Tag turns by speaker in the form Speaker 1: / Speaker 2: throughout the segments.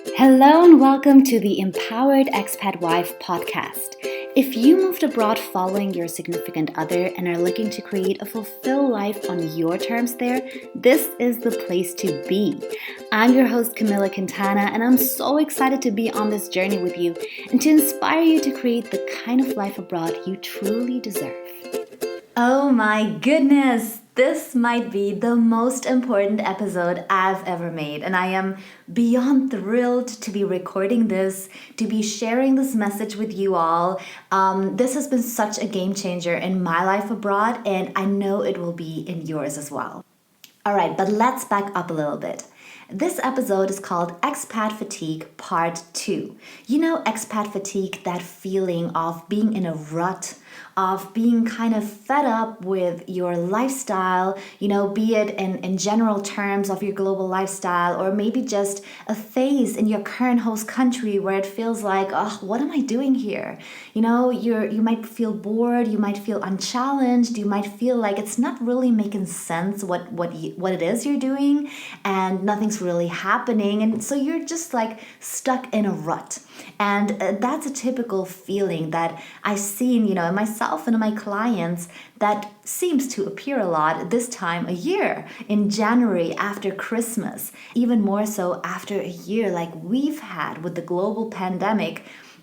Speaker 1: Hello and welcome to the Empowered Expat Wife Podcast. If you moved abroad following your significant other and are looking to create a fulfilled life on your terms there, this is the place to be. I'm your host, Camilla Quintana, and I'm so excited to be on this journey with you and to inspire you to create the kind of life abroad you truly deserve. Oh my goodness! This might be the most important episode I've ever made, and I am beyond thrilled to be recording this, to be sharing this message with you all. This has been such a game changer in my life abroad, and I know it will be in yours as well. All right, but let's back up a little bit. This episode is called Expat Fatigue Part 2. You know, expat fatigue, that feeling of being in a rut, of being kind of fed up with your lifestyle, be it in general terms of your global lifestyle, or maybe just a phase in your current host country where it feels like, oh, what am I doing here? You might feel bored, you might feel unchallenged, you might feel like it's not really making sense what it is you're doing, and nothing's really happening, and so you're just like stuck in a rut. And that's a typical feeling that I've seen, in myself and in my clients, that seems to appear a lot this time of year, in January after Christmas, even more so after a year like we've had with the global pandemic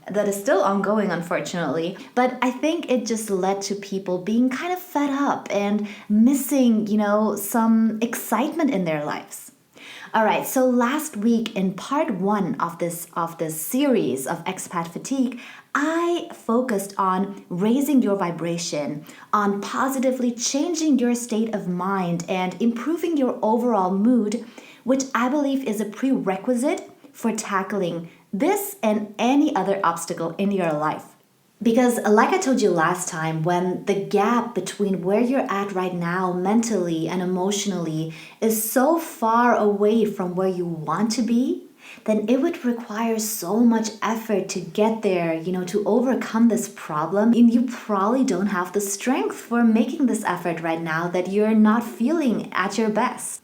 Speaker 1: that is still ongoing, unfortunately. But I think it just led to people being kind of fed up and missing, some excitement in their lives. All right, so last week in part 1 of this series of Expat Fatigue, I focused on raising your vibration, on positively changing your state of mind and improving your overall mood, which I believe is a prerequisite for tackling this and any other obstacle in your life. Because like I told you last time, when the gap between where you're at right now mentally and emotionally is so far away from where you want to be, then it would require so much effort to get there, to overcome this problem. And you probably don't have the strength for making this effort right now, that you're not feeling at your best.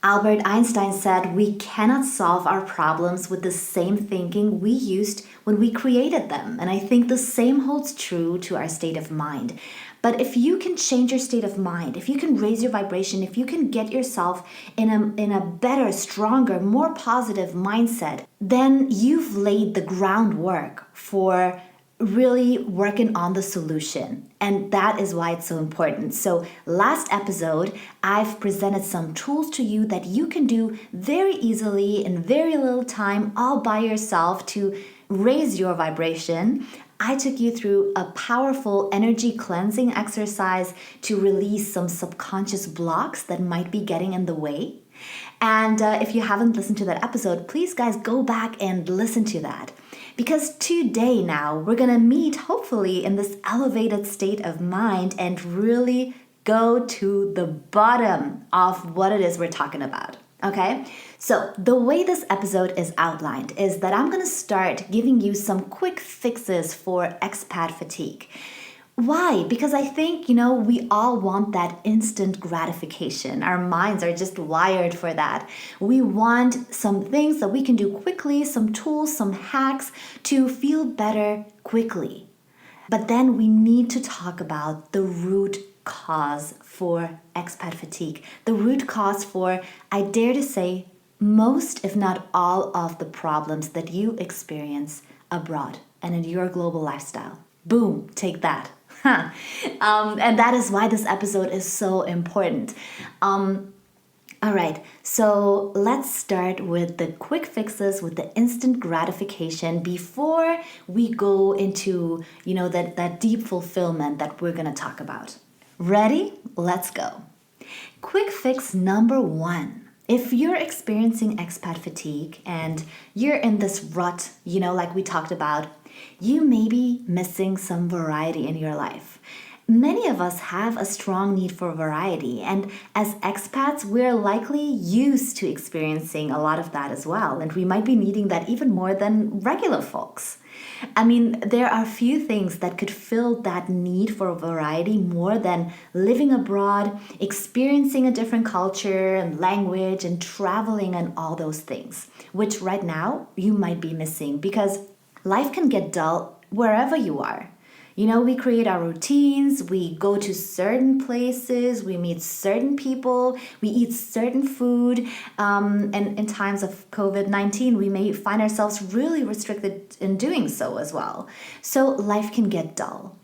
Speaker 1: Albert Einstein said we cannot solve our problems with the same thinking we used when we created them. And I think the same holds true to our state of mind. But if you can change your state of mind, if you can raise your vibration, if you can get yourself in a better, stronger, more positive mindset, then you've laid the groundwork for really working on the solution. And that is why it's so important. So last episode, I've presented some tools to you that you can do very easily in very little time, all by yourself, to raise your vibration. I took you through a powerful energy cleansing exercise to release some subconscious blocks that might be getting in the way. And if you haven't listened to that episode, please guys go back and listen to that. Because today now, we're going to meet hopefully in this elevated state of mind and really go to the bottom of what it is we're talking about. Okay? So the way this episode is outlined is that I'm going to start giving you some quick fixes for expat fatigue. Why? Because I think, we all want that instant gratification. Our minds are just wired for that. We want some things that we can do quickly, some tools, some hacks to feel better quickly. But then we need to talk about the root cause for expat fatigue. The root cause for, I dare to say, most, if not all, of the problems that you experience abroad and in your global lifestyle. Boom, take that. And that is why this episode is so important. All right, so let's start with the quick fixes, with the instant gratification before we go into, that deep fulfillment that we're going to talk about. Ready? Let's go. Quick fix number 1. If you're experiencing expat fatigue and you're in this rut, like we talked about, you may be missing some variety in your life. Many of us have a strong need for variety, and as expats, we're likely used to experiencing a lot of that as well, and we might be needing that even more than regular folks. I mean, there are few things that could fill that need for variety more than living abroad, experiencing a different culture and language, and traveling and all those things, which right now you might be missing because life can get dull wherever you are. We create our routines, we go to certain places, we meet certain people, we eat certain food. And in times of COVID-19, we may find ourselves really restricted in doing so as well. So life can get dull.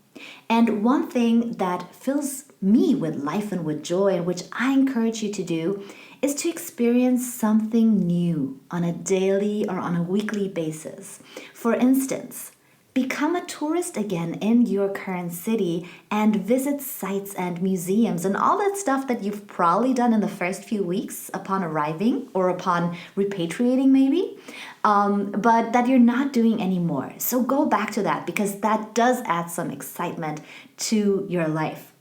Speaker 1: And one thing that fills me with life and with joy, and which I encourage you to do, is to experience something new on a daily or on a weekly basis. For instance, become a tourist again in your current city and visit sites and museums and all that stuff that you've probably done in the first few weeks upon arriving or upon repatriating maybe, but that you're not doing anymore. So go back to that because that does add some excitement to your life.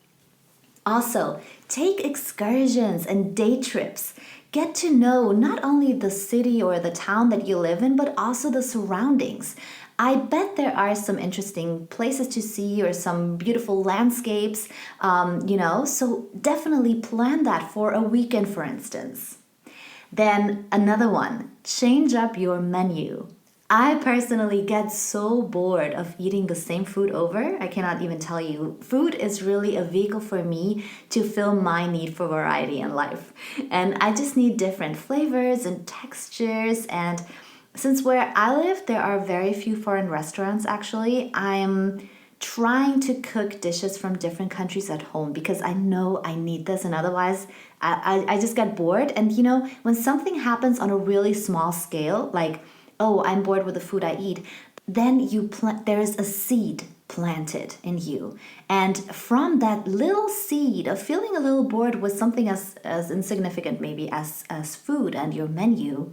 Speaker 1: Also, take excursions and day trips. Get to know not only the city or the town that you live in, but also the surroundings. I bet there are some interesting places to see or some beautiful landscapes, so definitely plan that for a weekend, for instance. Then another one, change up your menu. I personally get so bored of eating the same food over. I cannot even tell you. Food is really a vehicle for me to fill my need for variety in life. And I just need different flavors and textures. And since where I live, there are very few foreign restaurants actually, I'm trying to cook dishes from different countries at home because I know I need this and otherwise I just get bored. And when something happens on a really small scale, like, oh, I'm bored with the food I eat, then there is a seed planted in you. And from that little seed of feeling a little bored with something as insignificant maybe as food and your menu,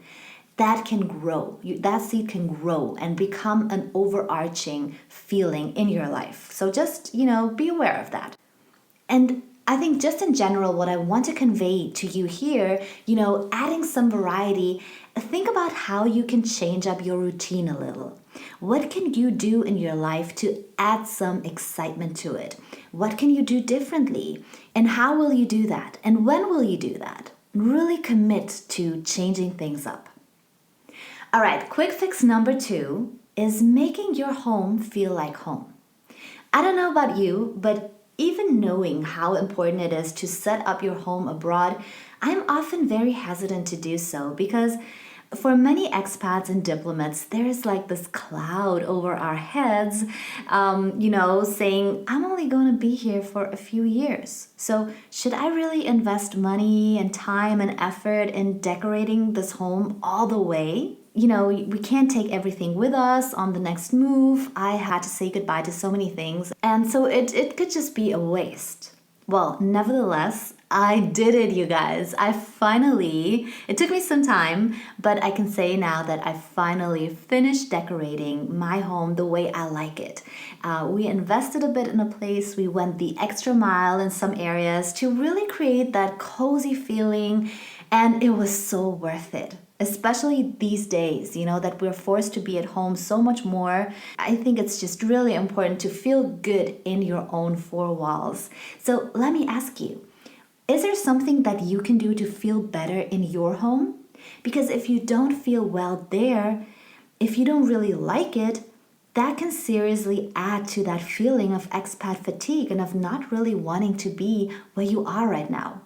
Speaker 1: that can grow. That seed can grow and become an overarching feeling in your life. So just, be aware of that. And I think just in general, what I want to convey to you here, adding some variety, think about how you can change up your routine a little. What can you do in your life to add some excitement to it? What can you do differently? And how will you do that? And when will you do that? Really commit to changing things up. All right, quick fix number 2 is making your home feel like home. I don't know about you, but even knowing how important it is to set up your home abroad, I'm often very hesitant to do so because for many expats and diplomats, there is like this cloud over our heads, saying, I'm only going to be here for a few years. So should I really invest money and time and effort in decorating this home all the way? We can't take everything with us on the next move. I had to say goodbye to so many things. And so it could just be a waste. Well, nevertheless, I did it, you guys. It took me some time, but I can say now that I finally finished decorating my home the way I like it. We invested a bit in a place. We went the extra mile in some areas to really create that cozy feeling, and it was so worth it. Especially these days, that we're forced to be at home so much more. I think it's just really important to feel good in your own four walls. So let me ask you, is there something that you can do to feel better in your home? Because if you don't feel well there, if you don't really like it, that can seriously add to that feeling of expat fatigue and of not really wanting to be where you are right now.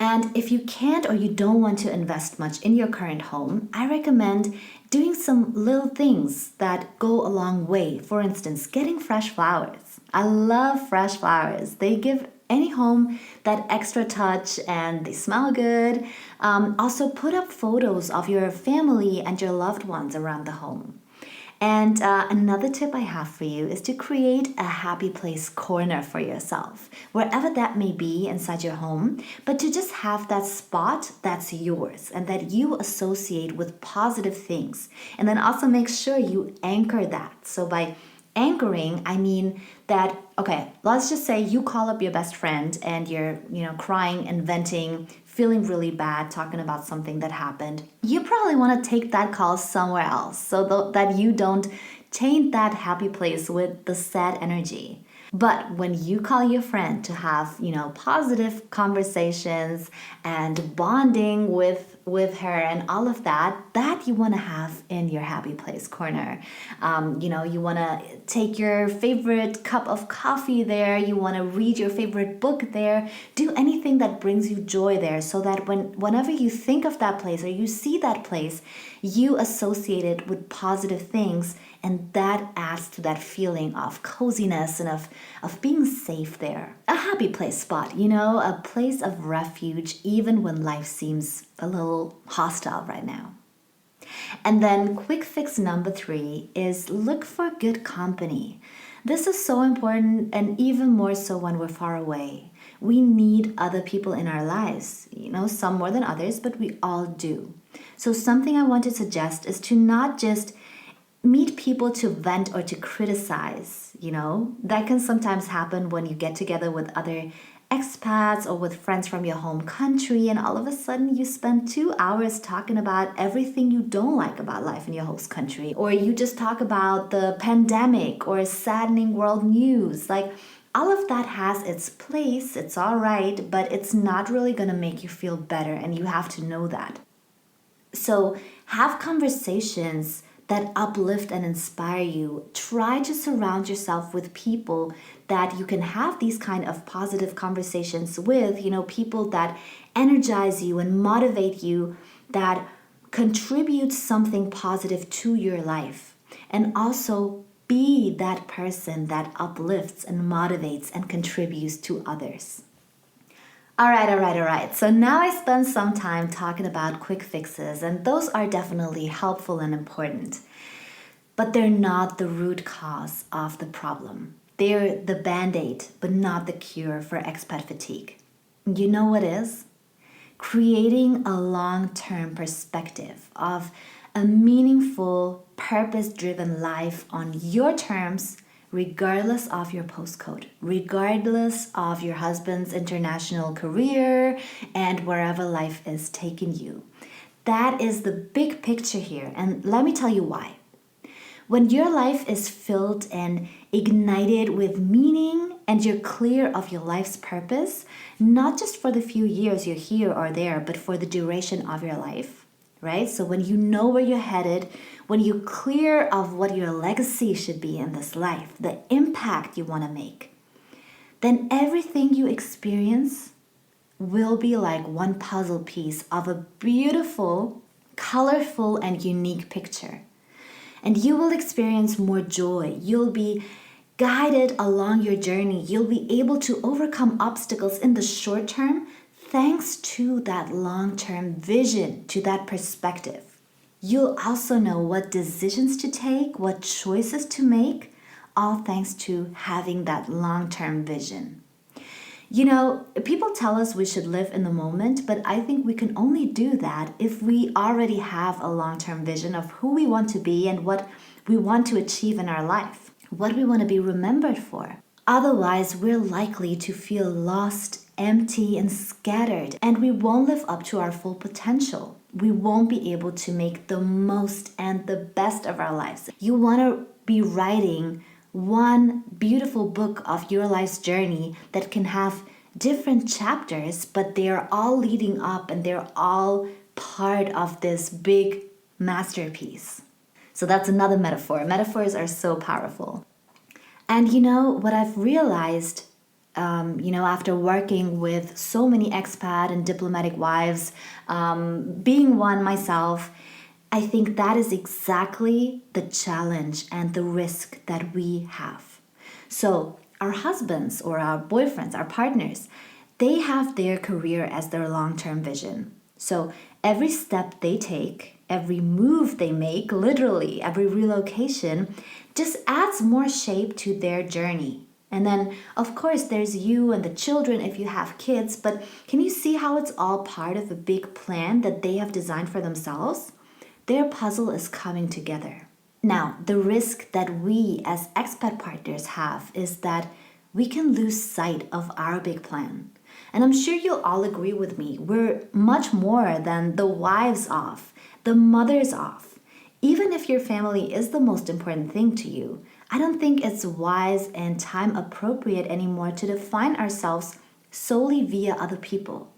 Speaker 1: And if you can't or you don't want to invest much in your current home, I recommend doing some little things that go a long way. For instance, getting fresh flowers. I love fresh flowers. They give any home that extra touch and they smell good. Also, put up photos of your family and your loved ones around the home. And another tip I have for you is to create a happy place corner for yourself, wherever that may be inside your home, but to just have that spot that's yours and that you associate with positive things. And then also make sure you anchor that. So by Anchoring, I mean that, okay, let's just say you call up your best friend and you're, crying and venting, feeling really bad, talking about something that happened. You probably want to take that call somewhere else so that you don't taint that happy place with the sad energy. But when you call your friend to have, positive conversations and bonding with her and all of that you want to have in your happy place corner. You want to take your favorite cup of coffee there. You want to read your favorite book there. Do anything that brings you joy there so that whenever you think of that place or you see that place, you associate it with positive things, and that adds to that feeling of coziness and of being safe there. A happy place spot, a place of refuge even when life seems a little hostile right now. And then quick fix number 3 is look for good company. This is so important, and even more so when we're far away. We need other people in our lives, some more than others, but we all do. So something I want to suggest is to not just meet people to vent or to criticize. That can sometimes happen when you get together with other expats or with friends from your home country, and all of a sudden you spend 2 hours talking about everything you don't like about life in your host country, or you just talk about the pandemic or saddening world news. Like, all of that has its place, it's all right, but it's not really going to make you feel better, and you have to know that. So have conversations that uplift and inspire you. Try to surround yourself with people that you can have these kind of positive conversations with, people that energize you and motivate you, that contribute something positive to your life. And also be that person that uplifts and motivates and contributes to others. All right. So now I spent some time talking about quick fixes, and those are definitely helpful and important. But they're not the root cause of the problem. They're the band-aid, but not the cure for expat fatigue. You know what is? Creating a long-term perspective of a meaningful, purpose-driven life on your terms, regardless of your postcode, regardless of your husband's international career and wherever life is taking you. That is the big picture here, and let me tell you why. When your life is filled and ignited with meaning and you're clear of your life's purpose, not just for the few years you're here or there, but for the duration of your life, right? So when you know where you're headed, when you're clear of what your legacy should be in this life, the impact you want to make, then everything you experience will be like one puzzle piece of a beautiful, colorful, and unique picture. And you will experience more joy. You'll be guided along your journey. You'll be able to overcome obstacles in the short term thanks to that long-term vision, to that perspective. You'll also know what decisions to take, what choices to make, all thanks to having that long-term vision. People tell us we should live in the moment, but I think we can only do that if we already have a long-term vision of who we want to be and what we want to achieve in our life, what we want to be remembered for. Otherwise, we're likely to feel lost, empty, and scattered, and we won't live up to our full potential. We won't be able to make the most and the best of our lives. You want to be writing one beautiful book of your life's journey that can have different chapters, but they are all leading up and they're all part of this big masterpiece. So that's another metaphor. Metaphors are so powerful. And what I've realized, after working with so many expat and diplomatic wives, being one myself, I think that is exactly the challenge and the risk that we have. So our husbands or our boyfriends, our partners, they have their career as their long-term vision. So every step they take, every move they make, literally every relocation, just adds more shape to their journey. And then, of course, there's you and the children if you have kids, but can you see how it's all part of a big plan that they have designed for themselves? Their puzzle is coming together. Now, the risk that we as expat partners have is that we can lose sight of our big plan. And I'm sure you'll all agree with me, we're much more than the wives of, the mothers of. Even if your family is the most important thing to you, I don't think it's wise and time appropriate anymore to define ourselves solely via other people.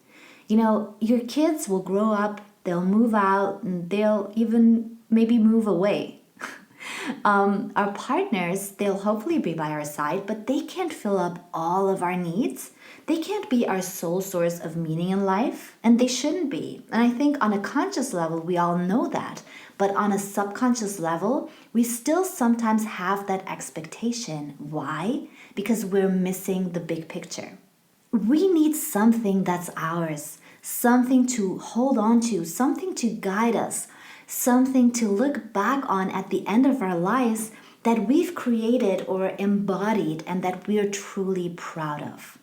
Speaker 1: Your kids will grow up, they'll move out, and they'll even maybe move away. Our partners, they'll hopefully be by our side, but they can't fill up all of our needs. They can't be our sole source of meaning in life, and they shouldn't be. And I think on a conscious level, we all know that. But on a subconscious level, we still sometimes have that expectation. Why? Because we're missing the big picture. We need something that's ours, something to hold on to, something to guide us, something to look back on at the end of our lives that we've created or embodied and that we're truly proud of.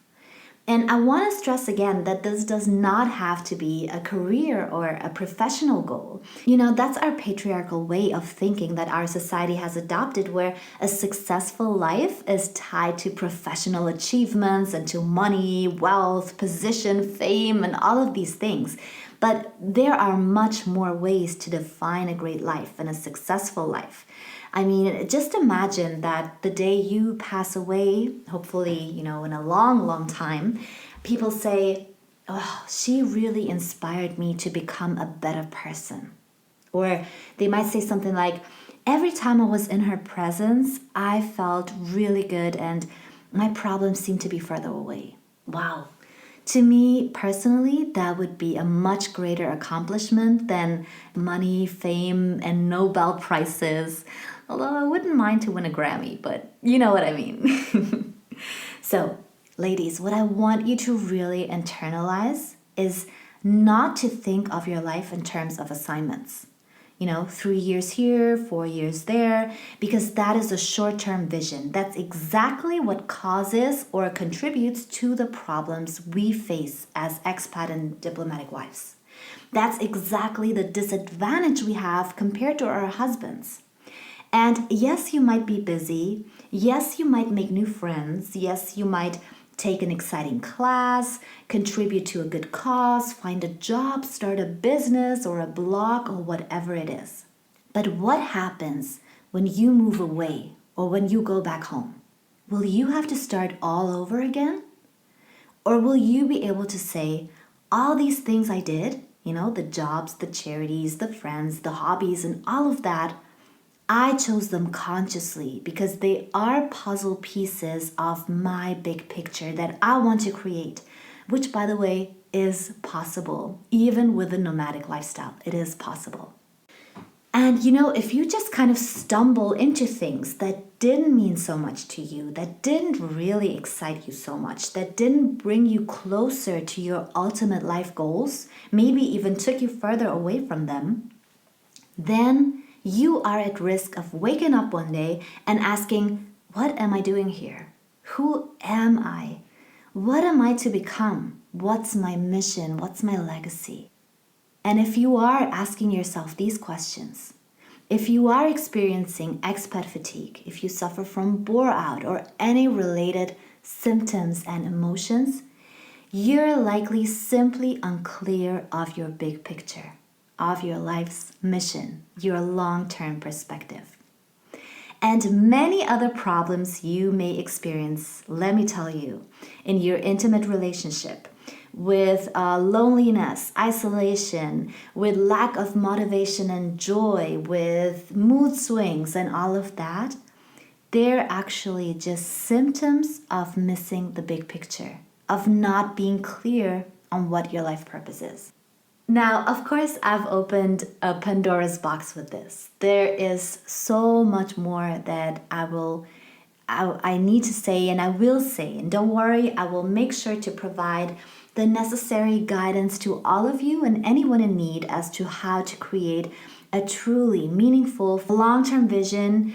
Speaker 1: And I want to stress again that this does not have to be a career or a professional goal. That's our patriarchal way of thinking that our society has adopted, where a successful life is tied to professional achievements and to money, wealth, position, fame, and all of these things. But there are much more ways to define a great life and a successful life. I mean, just imagine that the day you pass away, hopefully, in a long, long time, people say, oh, she really inspired me to become a better person. Or they might say something like, every time I was in her presence, I felt really good and my problems seemed to be further away. Wow. To me, personally, that would be a much greater accomplishment than money, fame, and Nobel Prizes. Although I wouldn't mind to win a Grammy, but you know what I mean. So, ladies, what I want you to really internalize is not to think of your life in terms of assignments. 3 years here, 4 years there, because that is a short-term vision. That's exactly what causes or contributes to the problems we face as expat and diplomatic wives. That's exactly the disadvantage we have compared to our husbands. And yes, you might be busy. Yes, you might make new friends. Yes, you might take an exciting class, contribute to a good cause, find a job, start a business or a blog or whatever it is. But what happens when you move away or when you go back home? Will you have to start all over again? Or will you be able to say, all these things I did, the jobs, the charities, the friends, the hobbies, and all of that, I chose them consciously because they are puzzle pieces of my big picture that I want to create, which, by the way, is possible. Even with a nomadic lifestyle, it is possible. And if you just kind of stumble into things that didn't mean so much to you, that didn't really excite you so much, that didn't bring you closer to your ultimate life goals, maybe even took you further away from them, then you are at risk of waking up one day and asking, what am I doing here? Who am I? What am I to become? What's my mission? What's my legacy? And if you are asking yourself these questions, if you are experiencing expat fatigue, if you suffer from bore out or any related symptoms and emotions, you're likely simply unclear of your big picture, of your life's mission, your long-term perspective. And many other problems you may experience, let me tell you, in your intimate relationship, with loneliness, isolation, with lack of motivation and joy, with mood swings and all of that, they're actually just symptoms of missing the big picture, of not being clear on what your life purpose is. Now, of course, I've opened a Pandora's box with this. There is so much more that I need to say and I will say. And don't worry, I will make sure to provide the necessary guidance to all of you and anyone in need as to how to create a truly meaningful long-term vision,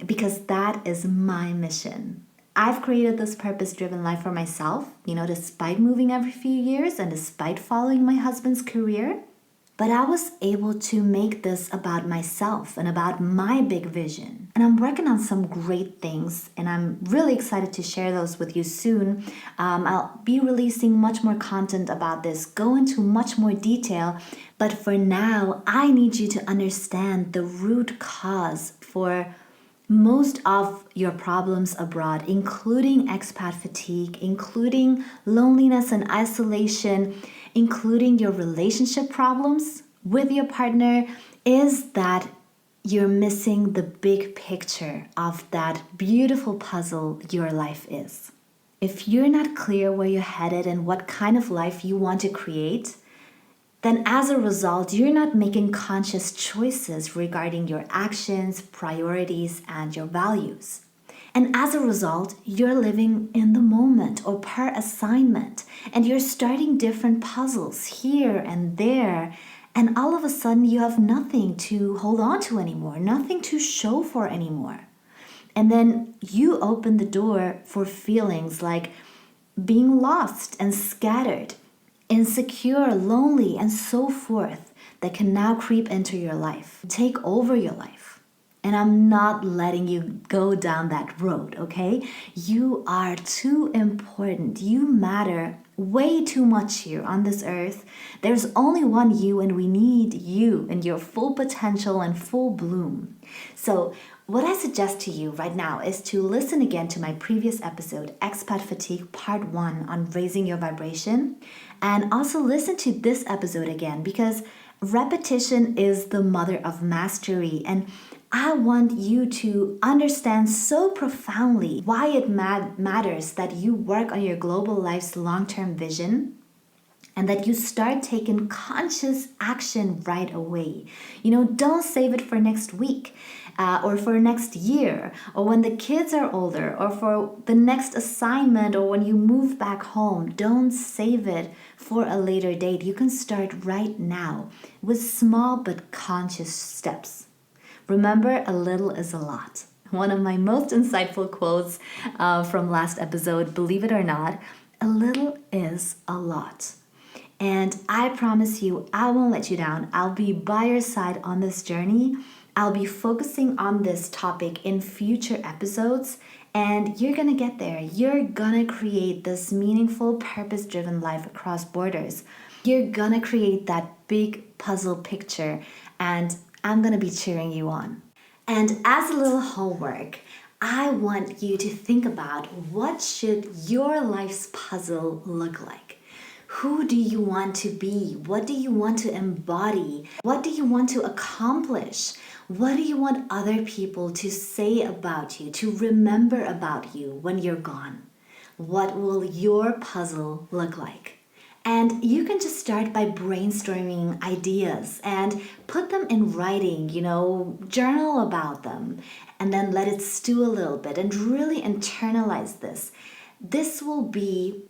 Speaker 1: because that is my mission. I've created this purpose-driven life for myself, despite moving every few years and despite following my husband's career. but I was able to make this about myself and about my big vision. And I'm working on some great things, and I'm really excited to share those with you soon. I'll be releasing much more content about this, go into much more detail. But for now, I need you to understand the root cause for most of your problems abroad, including expat fatigue, including loneliness and isolation, including your relationship problems with your partner, is that you're missing the big picture of that beautiful puzzle your life is. If you're not clear where you're headed and what kind of life you want to create, then as a result, you're not making conscious choices regarding your actions, priorities, and your values. And as a result, you're living in the moment or per assignment, and you're starting different puzzles here and there, and all of a sudden you have nothing to hold on to anymore, nothing to show for anymore. And then you open the door for feelings like being lost and scattered, insecure, lonely, and so forth that can now creep into your life, take over your life. And I'm not letting you go down that road, okay? You are too important. You matter way too much here on this earth. There's only one you, and we need you in your full potential and full bloom. So what I suggest to you right now is to listen again to my previous episode, Expat Fatigue Part 1 on raising your vibration. And also listen to this episode again, because repetition is the mother of mastery. And I want you to understand so profoundly why it matters that you work on your global life's long-term vision and that you start taking conscious action right away. Don't save it for next week or for next year or when the kids are older or for the next assignment or when you move back home. Don't save it for a later date. You can start right now with small but conscious steps. Remember, a little is a lot. One of my most insightful quotes from last episode, believe it or not, a little is a lot. And I promise you, I won't let you down. I'll be by your side on this journey. I'll be focusing on this topic in future episodes, and you're gonna get there. You're gonna create this meaningful, purpose-driven life across borders. You're gonna create that big puzzle picture, and I'm gonna be cheering you on. And as a little homework, I want you to think about what should your life's puzzle look like. Who do you want to be? What do you want to embody? What do you want to accomplish? What do you want other people to say about you, to remember about you when you're gone? What will your puzzle look like? And you can just start by brainstorming ideas and put them in writing, journal about them, and then let it stew a little bit and really internalize this. This will be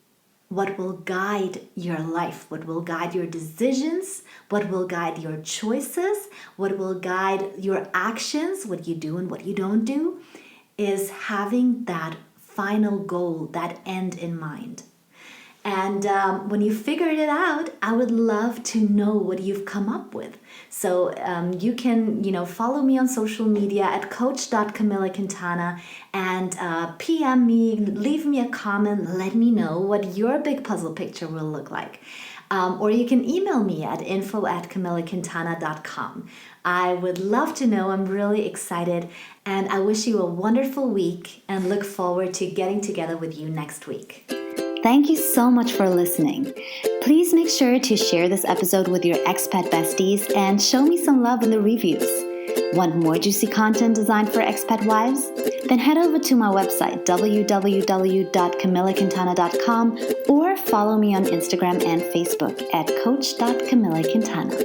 Speaker 1: what will guide your life, what will guide your decisions, what will guide your choices, what will guide your actions, what you do and what you don't do, is having that final goal, that end in mind. And when you figured it out, I would love to know what you've come up with. So you can, follow me on social media at coach.CamillaQuintana and PM me, leave me a comment, let me know what your big puzzle picture will look like. Or you can email me at info@CamillaQuintana.com. I would love to know. I'm really excited. And I wish you a wonderful week and look forward to getting together with you next week. Thank you so much for listening. Please make sure to share this episode with your expat besties and show me some love in the reviews. Want more juicy content designed for expat wives? Then head over to my website, www.CamillaQuintana.com, or follow me on Instagram and Facebook at coach.CamillaQuintana.